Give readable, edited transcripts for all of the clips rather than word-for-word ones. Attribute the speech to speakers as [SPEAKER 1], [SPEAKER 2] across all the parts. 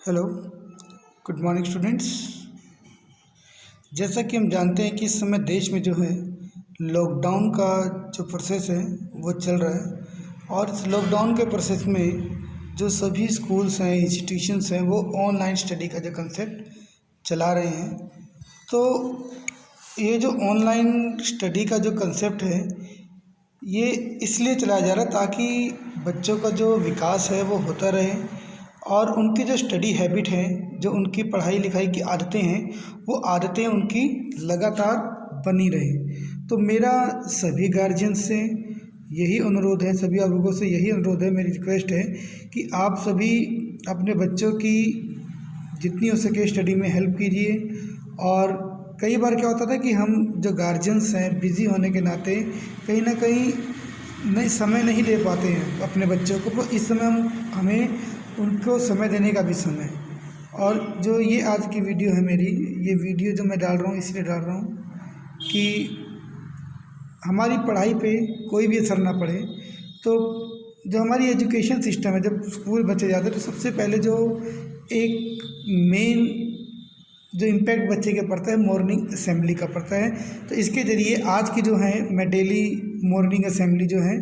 [SPEAKER 1] Hello, good morning students. जैसा कि हम जानते हैं कि इस समय देश में जो है लॉकडाउन का जो प्रोसेस है वो चल रहा है और इस लॉकडाउन के प्रोसेस में जो सभी स्कूल्स हैं, इंस्टीट्यूशंस हैं, वो ऑनलाइन स्टडी का जो कंसेप्ट चला रहे हैं। तो ये जो ऑनलाइन स्टडी का जो कंसेप्ट है ये इसलिए चलाया जा रहा है ताकि बच्चों का जो विकास है वो होता रहे और उनकी जो स्टडी हैबिट है, जो उनकी पढ़ाई लिखाई की आदतें हैं, वो आदतें उनकी लगातार बनी रहे। तो मेरा सभी गार्जियन से यही अनुरोध है, सभी अभिभावकों से यही अनुरोध है, मेरी रिक्वेस्ट है कि आप सभी अपने बच्चों की जितनी हो सके स्टडी में हेल्प कीजिए। और कई बार क्या होता था कि हम जो गार्जियंस हैं बिज़ी होने के नाते कहीं ना कहीं समय नहीं दे पाते हैं अपने बच्चों को। तो इस समय हमें उनको समय देने का भी समय है। और जो ये आज की वीडियो है मेरी, ये वीडियो जो मैं डाल रहा हूँ इसलिए डाल रहा हूँ कि हमारी पढ़ाई पे कोई भी असर ना पड़े। तो जो हमारी एजुकेशन सिस्टम है, जब स्कूल बच्चे जाते हैं तो सबसे पहले जो एक मेन जो इम्पैक्ट बच्चे के पड़ता है मॉर्निंग असेंबली का पड़ता है। तो इसके ज़रिए आज की जो है मैं डेली मॉर्निंग असेंबली जो है,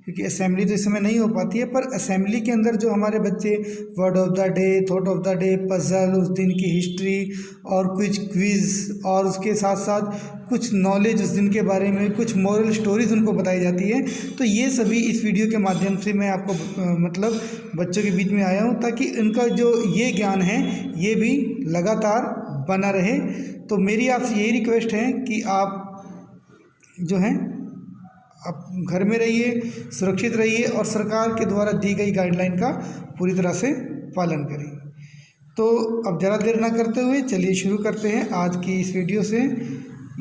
[SPEAKER 1] क्योंकि असेंबली तो इस समय नहीं हो पाती है, पर असेंबली के अंदर जो हमारे बच्चे word of the day, thought of the day, puzzle, उस दिन की हिस्ट्री और कुछ क्विज़ और उसके साथ साथ कुछ नॉलेज उस दिन के बारे में, कुछ मॉरल स्टोरीज उनको बताई जाती है। तो ये सभी इस वीडियो के माध्यम से मैं आपको मतलब बच्चों के बीच में आया हूँ ताकि इनका जो ये ज्ञान है ये भी लगातार बना रहे। तो मेरी आपसे यही रिक्वेस्ट है कि आप जो हैं आप घर में रहिए, सुरक्षित रहिए और सरकार के द्वारा दी गई गाइडलाइन का पूरी तरह से पालन करें। तो अब ज़्यादा देर ना करते हुए चलिए शुरू करते हैं आज की इस वीडियो से।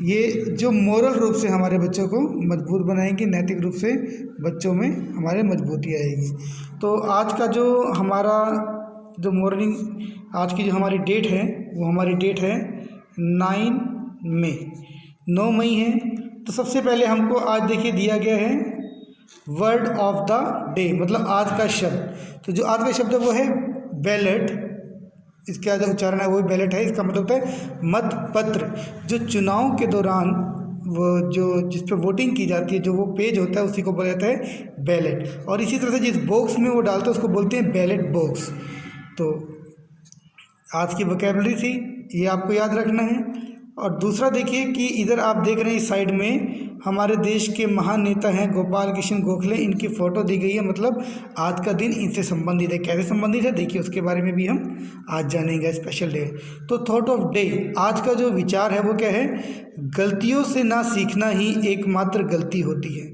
[SPEAKER 1] ये जो मोरल रूप से हमारे बच्चों को मजबूत बनाएंगे, नैतिक रूप से बच्चों में हमारे मजबूती आएगी। तो आज का जो हमारा जो मॉर्निंग, आज की जो हमारी डेट है वो हमारी डेट है 9 मई है। तो सबसे पहले हमको आज देखिए दिया गया है वर्ड ऑफ द डे, मतलब आज का शब्द। तो जो आज का शब्द है वो है बैलेट। इसका जो उच्चारण है वो भी बैलेट है। इसका मतलब होता है मतपत्र। जो चुनाव के दौरान वो जो जिस पे वोटिंग की जाती है, जो वो पेज होता है उसी को बोला जाता है बैलेट। और इसी तरह से जिस बॉक्स में वो डालते हैं उसको बोलते हैं बैलेट बॉक्स। तो आज की वोकैबुलरी थी, ये आपको याद रखना है। और दूसरा देखिए कि इधर आप देख रहे हैं इस साइड में हमारे देश के महान नेता हैं गोपाल कृष्ण गोखले, इनकी फ़ोटो दी गई है। मतलब आज का दिन इनसे संबंधित है। कैसे संबंधित है देखिए, उसके बारे में भी हम आज जानेंगे। स्पेशल डे तो थॉट ऑफ डे, आज का जो विचार है वो क्या है, गलतियों से ना सीखना ही एकमात्र गलती होती है।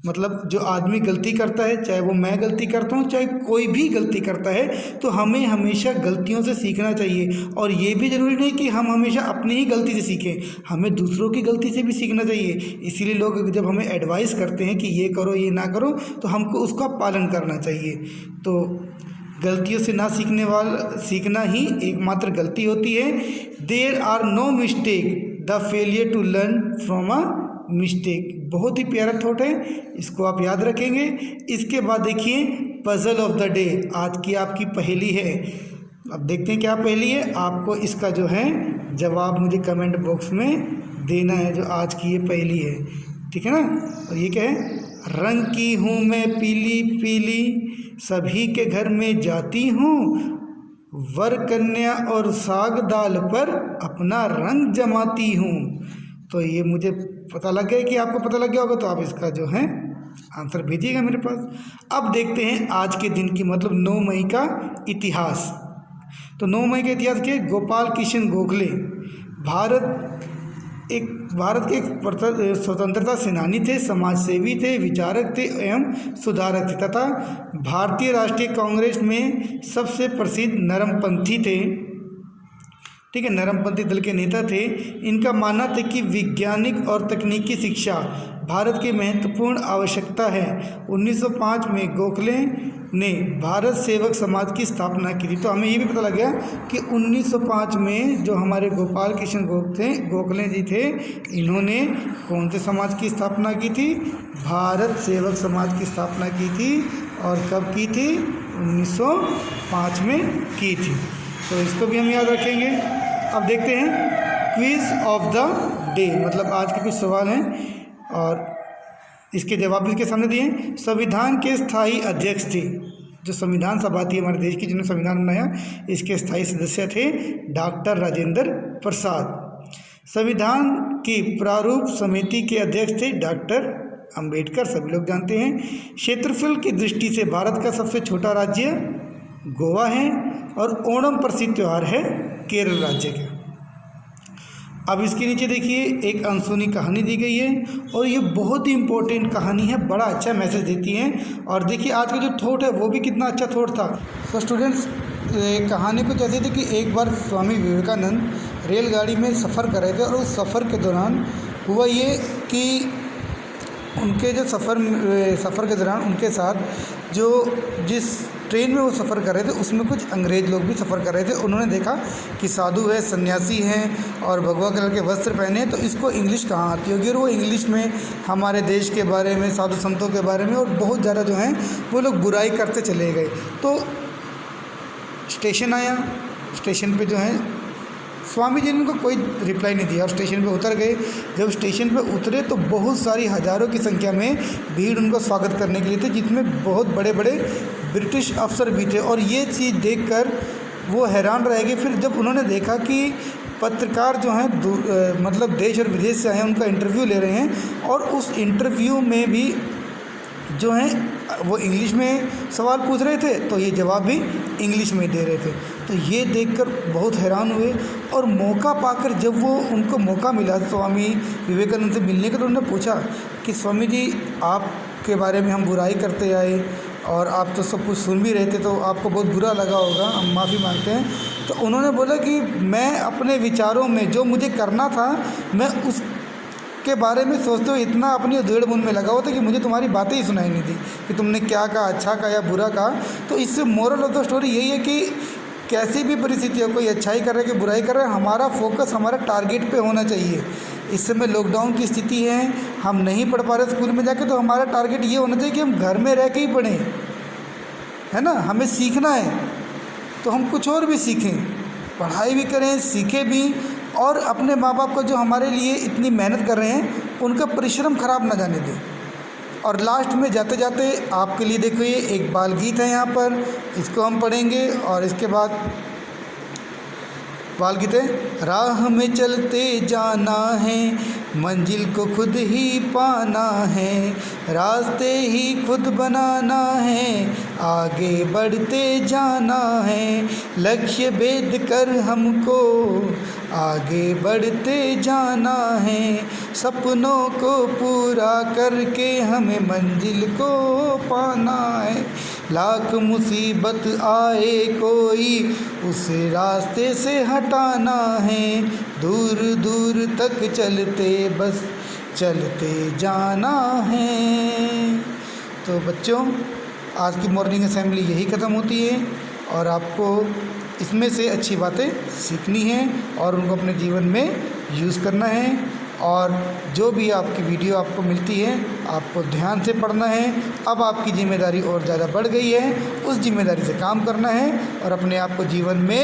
[SPEAKER 1] मतलब जो आदमी गलती करता है, चाहे वो मैं गलती करता हूँ, चाहे कोई भी गलती करता है, तो हमें हमेशा गलतियों से सीखना चाहिए। और ये भी ज़रूरी नहीं कि हम हमेशा अपनी ही गलती से सीखें, हमें दूसरों की गलती से भी सीखना चाहिए। इसीलिए लोग जब हमें एडवाइस करते हैं कि ये करो ये ना करो, तो हमको उसका पालन करना चाहिए। तो गलतियों से ना सीखना ही एकमात्र गलती होती है। There are no mistake the failure to learn from a mistake. बहुत ही प्यारा थॉट है, इसको आप याद रखेंगे। इसके बाद देखिए पजल ऑफ द डे, आज की आपकी पहेली है। अब देखते हैं क्या पहेली है। आपको इसका जो है जवाब मुझे कमेंट बॉक्स में देना है, जो आज की ये पहेली है, ठीक है ना। और ये क्या है, रंग की हूँ मैं पीली पीली, सभी के घर में जाती हूँ, वर कन्या और साग दाल पर अपना रंग जमाती हूँ। तो ये मुझे पता लग गया कि आपको पता लग गया होगा, तो आप इसका जो है आंसर भेजिएगा मेरे पास। अब देखते हैं आज के दिन की, मतलब 9 मई का इतिहास। तो 9 मई का इतिहास क्या है, गोपाल कृष्ण गोखले भारत के एक स्वतंत्रता सेनानी थे, समाजसेवी थे, विचारक थे एवं सुधारक थे, तथा भारतीय राष्ट्रीय कांग्रेस में सबसे प्रसिद्ध नरमपंथी थे। ठीक है, नरमपंथी दल के नेता थे। इनका मानना था कि वैज्ञानिक और तकनीकी शिक्षा भारत की महत्वपूर्ण आवश्यकता है। 1905 में गोखले ने भारत सेवक समाज की स्थापना की थी। तो हमें ये भी पता लग गया कि 1905 में जो हमारे गोपाल कृष्ण गोखले जी थे, इन्होंने कौन से समाज की स्थापना की थी, भारत सेवक समाज की स्थापना की थी। और कब की थी, 1905 में की थी। तो इसको भी हम याद रखेंगे। अब देखते हैं क्विज ऑफ द डे, मतलब आज के कुछ सवाल हैं और इसके जवाब भी इसके सामने दिए हैं। संविधान के स्थायी अध्यक्ष थे, जो संविधान सभा थी हमारे देश की जिन्होंने संविधान बनाया, इसके स्थायी सदस्य थे डॉक्टर राजेंद्र प्रसाद। संविधान की प्रारूप समिति के अध्यक्ष थे डॉक्टर अंबेडकर, सभी लोग जानते हैं। क्षेत्रफल की दृष्टि से भारत का सबसे छोटा राज्य गोवा है और ओणम प्रसिद्ध त्यौहार है केरल राज्य का। अब इसके नीचे देखिए एक अनसुनी कहानी दी गई है और ये बहुत ही इम्पोर्टेंट कहानी है, बड़ा अच्छा मैसेज देती है। और देखिए आज का जो थॉट है वो भी कितना अच्छा थॉट था। तो स्टूडेंट्स, कहानी कुछ ऐसी थी कि एक बार स्वामी विवेकानंद रेलगाड़ी में सफ़र कर रहे थे और उस सफ़र के दौरान हुआ ये कि उनके जो सफ़र के दौरान उनके साथ जिस ट्रेन में वो सफ़र कर रहे थे उसमें कुछ अंग्रेज़ लोग भी सफ़र कर रहे थे। उन्होंने देखा कि साधु है, सन्यासी हैं और भगवा कलर के वस्त्र पहने हैं, तो इसको इंग्लिश कहाँ आती होगी। और वो इंग्लिश में हमारे देश के बारे में, साधु संतों के बारे में और बहुत ज़्यादा जो हैं वो लोग बुराई करते चले गए। तो स्टेशन आया, स्टेशन पे जो है स्वामी जी ने उनको कोई रिप्लाई नहीं दिया और स्टेशन पे उतर गए। जब स्टेशन पे उतरे तो बहुत सारी हज़ारों की संख्या में भीड़ उनको स्वागत करने के लिए थी, जिसमें बहुत बड़े बड़े ब्रिटिश अफसर भी थे। और ये चीज़ देखकर वो हैरान रह गए। फिर जब उन्होंने देखा कि पत्रकार जो हैं मतलब देश और विदेश से आए हैं, उनका इंटरव्यू ले रहे हैं और उस इंटरव्यू में भी जो हैं वो इंग्लिश में सवाल पूछ रहे थे, तो ये जवाब भी इंग्लिश में दे रहे थे। तो ये देखकर बहुत हैरान हुए और मौका पाकर जब वो उनको मौका मिला स्वामी विवेकानंद से मिलने का, तो उन्होंने पूछा कि स्वामी जी आपके बारे में हम बुराई करते आए और आप तो सब कुछ सुन भी रहे थे, तो आपको बहुत बुरा लगा होगा, हम माफ़ी मांगते हैं। तो उन्होंने बोला कि मैं अपने विचारों में जो मुझे करना था मैं उस के बारे में सोचते हुए इतना अपनी उधेड़ बुन में लगा हुआ था कि मुझे तुम्हारी बातें ही सुनाई नहीं थी कि तुमने क्या कहा, अच्छा कहा या बुरा कहा। तो इससे मोरल ऑफ द स्टोरी यही है कि कैसी भी परिस्थिति हो, कोई अच्छाई कर रहा है कि बुराई कर रहा है, हमारा फोकस हमारा टारगेट पे होना चाहिए। इस समय लॉकडाउन की स्थिति है, हम नहीं पढ़ पा रहे स्कूल में जाके, तो हमारा टारगेट ये होना चाहिए कि हम घर में रह के ही पढ़ें, है ना। हमें सीखना है तो हम कुछ और भी सीखें, पढ़ाई भी करें, सीखें भी, और अपने माँ बाप का जो हमारे लिए इतनी मेहनत कर रहे हैं उनका परिश्रम खराब ना जाने दें। और लास्ट में जाते जाते आपके लिए देखो ये एक बाल गीत है यहाँ पर, इसको हम पढ़ेंगे और इसके बाद बाल गीत है। राह में चलते जाना है, मंजिल को खुद ही पाना है, रास्ते ही खुद बनाना है, आगे बढ़ते जाना है, लक्ष्य भेद कर हमको आगे बढ़ते जाना है, सपनों को पूरा करके हमें मंजिल को पाना है, लाख मुसीबत आए कोई उस रास्ते से हटाना है, दूर दूर तक चलते बस चलते जाना है। तो बच्चों, आज की मॉर्निंग असेंबली यही ख़त्म होती है और आपको इसमें से अच्छी बातें सीखनी है और उनको अपने जीवन में यूज़ करना है। और जो भी आपकी वीडियो आपको मिलती है आपको ध्यान से पढ़ना है। अब आपकी जिम्मेदारी और ज़्यादा बढ़ गई है, उस जिम्मेदारी से काम करना है और अपने आप को जीवन में